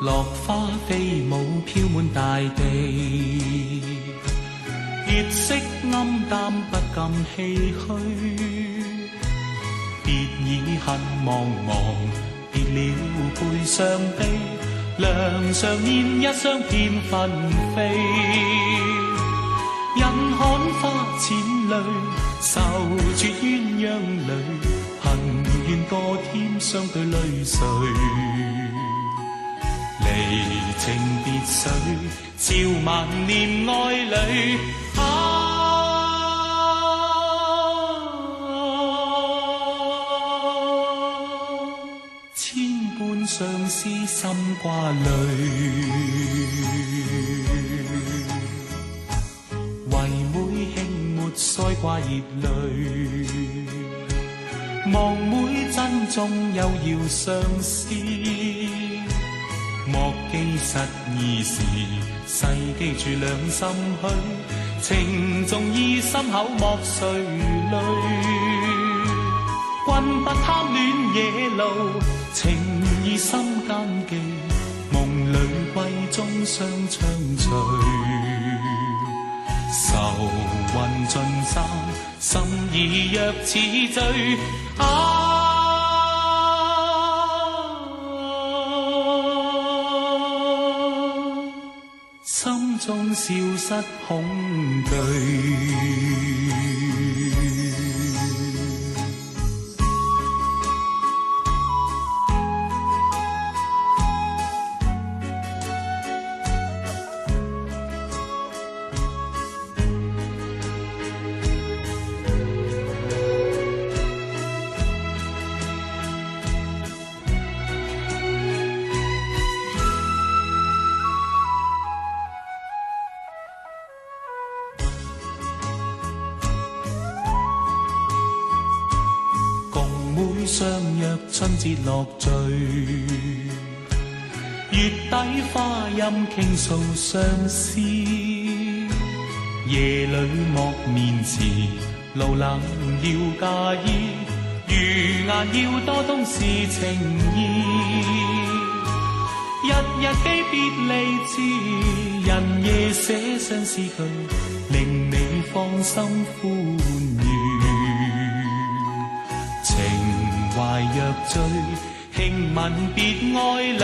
落花飛舞飄滿大地，月色暗淡不禁唏噓，別已恨茫茫，別了背傷悲，梁上煙一雙片紛飛，忍看花濺淚，愁絕鴛鴦淚，恨怨多添相對淚垂，離情別緒，照萬念愛侶。千般相思心掛慮，唯每輕抹腮掛熱淚，望每珍重又要相思，莫記實意時，細記住兩心虛，情重意深厚莫垂淚，君不貪戀野路，情意心間記，夢裏歸中相唱隨，愁雲盡散，心已若似醉。心中消失恐懼。相約春節樂聚，月底花陰傾訴相思，夜裏莫面詞，路冷要嫁衣，餘顏要多懂是情意，日日記別離詞，人夜寫相思句，令你芳心歡愉。懷若醉，輕吻別愛侶。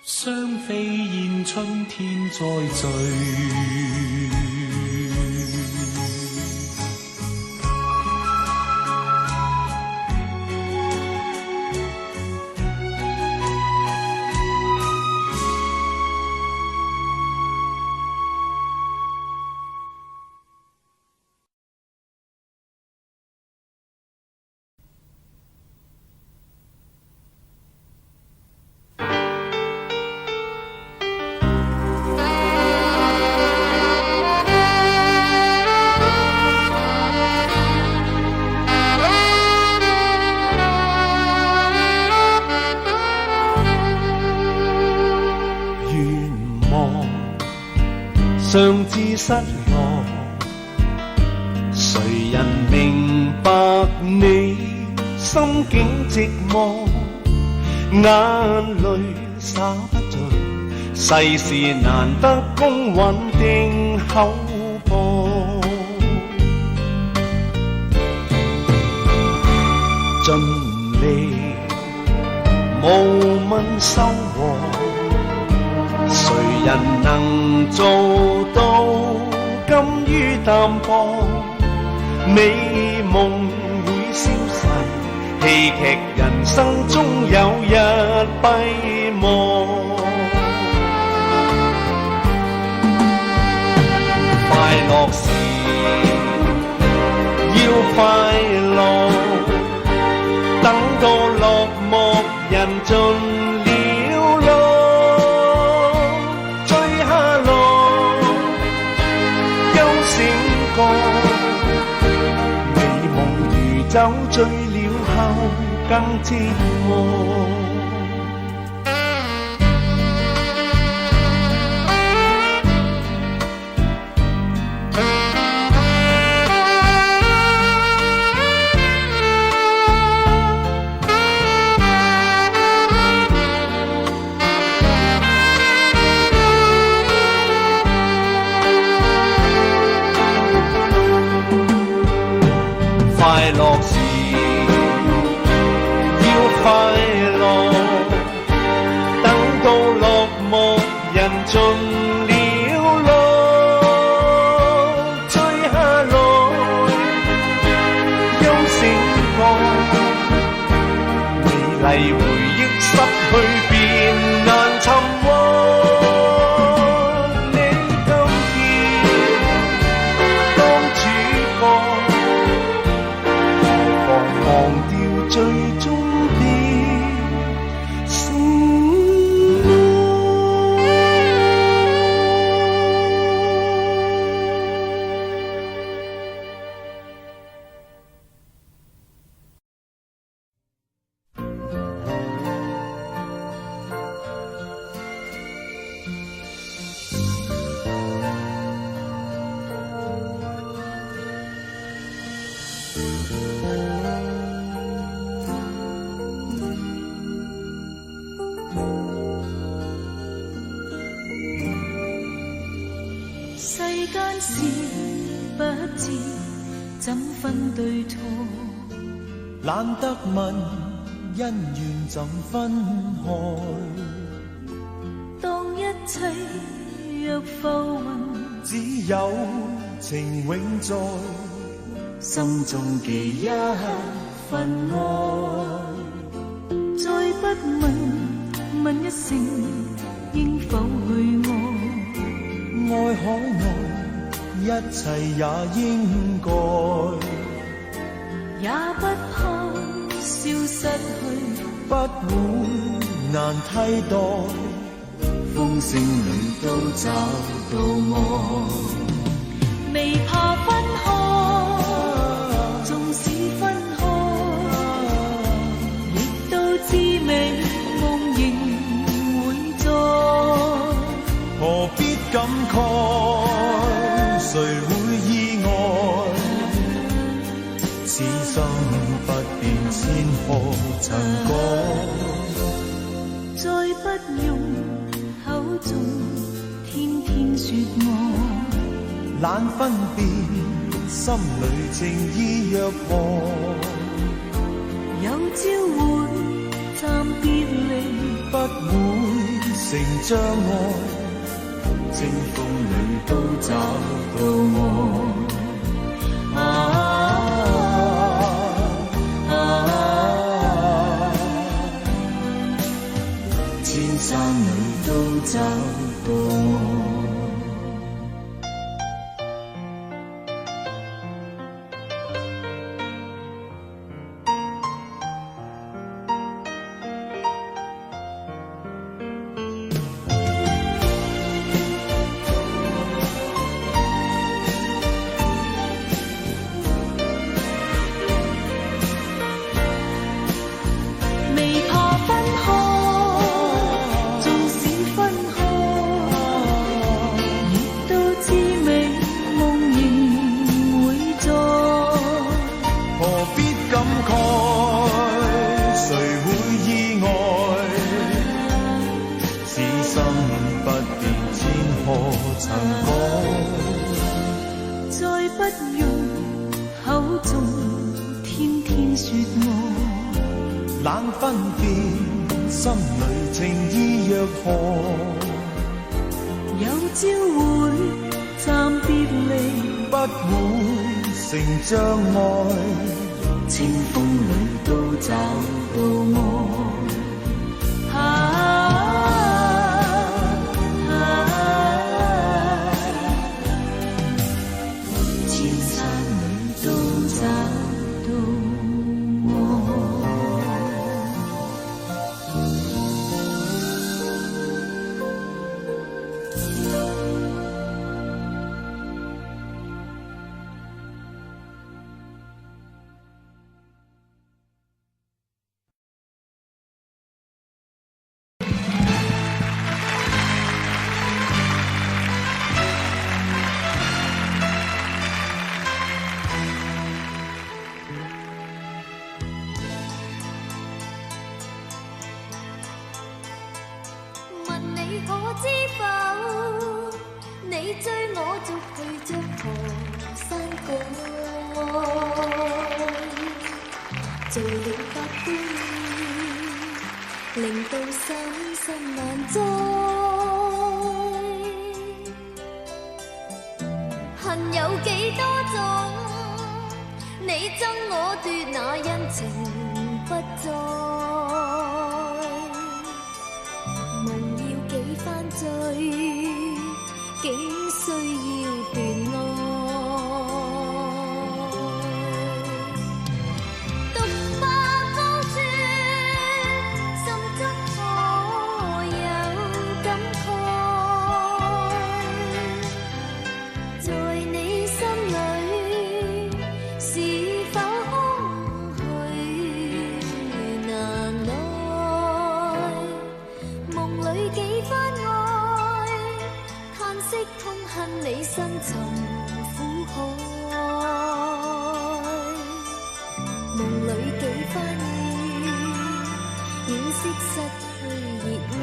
雙飛燕春天再聚。尚自失落，誰人明白你心境寂寞？眼淚灑不盡，世事難得公允定厚薄。盡力無問收穫，誰人能做到甘於淡薄？美夢會消逝，戲劇人生終有日閉幕。快樂時要快樂，等到落幕人盡酒醉了後更寂寞。快樂時要快樂，等到落寞人盡了路，追下來休醒過，美麗回憶失去便難尋獲。最終的承諾。世間事不知怎分對錯，懶得問恩怨怎分開，當一切若浮雲，只有情永在心中記一份愛。再不問一聲應否去愛，愛可愛，一切也應該，也不怕消失去，不會難替代，風聲裏都找到愛，未怕分開，縱使分開，亦都知美夢仍會在，何必感慨，誰會意外？此生不變千何曾改，再不用口中天天說愛，懶分辨心裏情意若何，有朝會暫別離，不會成障礙，清風裏都找到愛。千山裏都找到愛。再不用口中天天說愛，懶分辨心裏情意若何，有朝會暫別離，不會成障礙，清風裏都找到愛。可知否？你追我逐去着河山過。做了百般令到心心難再。恨有幾多種，你爭我奪，那恩情不再。夢要幾番追，竟需要斷愛。你深沉苦海，夢裏幾番惋惜失去熱愛。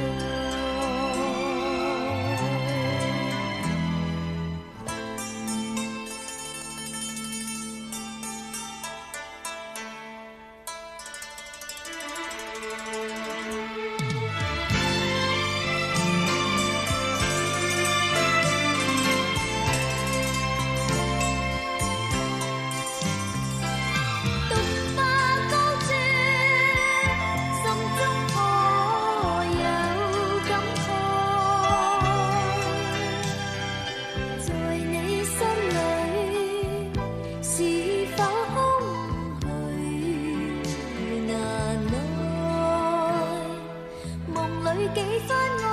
幾番愛，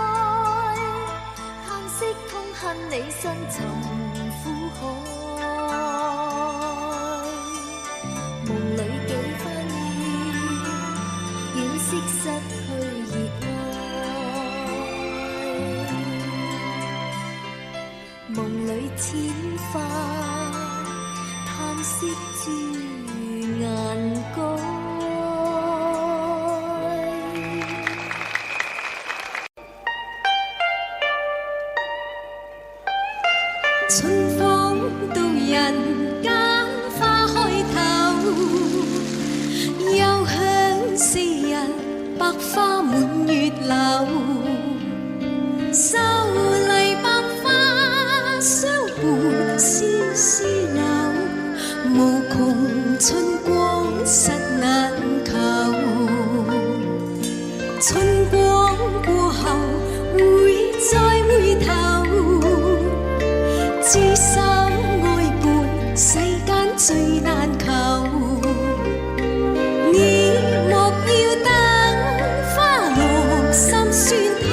嘆息痛恨你深沉苦海。夢裏幾番惋惜失去熱愛。夢裏千花嘆息住眼角。春風到人間花開頭，幽香四日百花滿月樓。秀麗百花相伴絲絲柳，無窮春光實難求。春光過後會再回頭，知心愛伴世間最難求。你莫要等花落心酸透，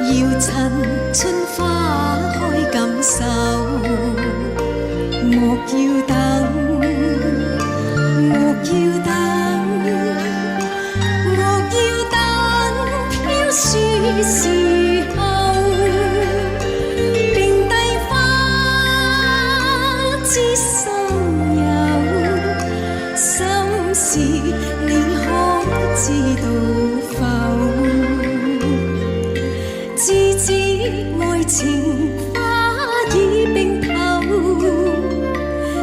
要趁春花開感受。莫要等，莫要等，莫要等飄雪時候。知心有心事，你可知道否？自知愛情花已冰透，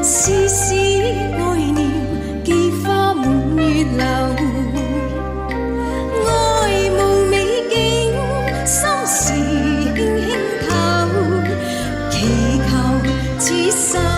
絲絲愛念寄花滿月樓。愛慕美景，心事輕輕透，祈求此生。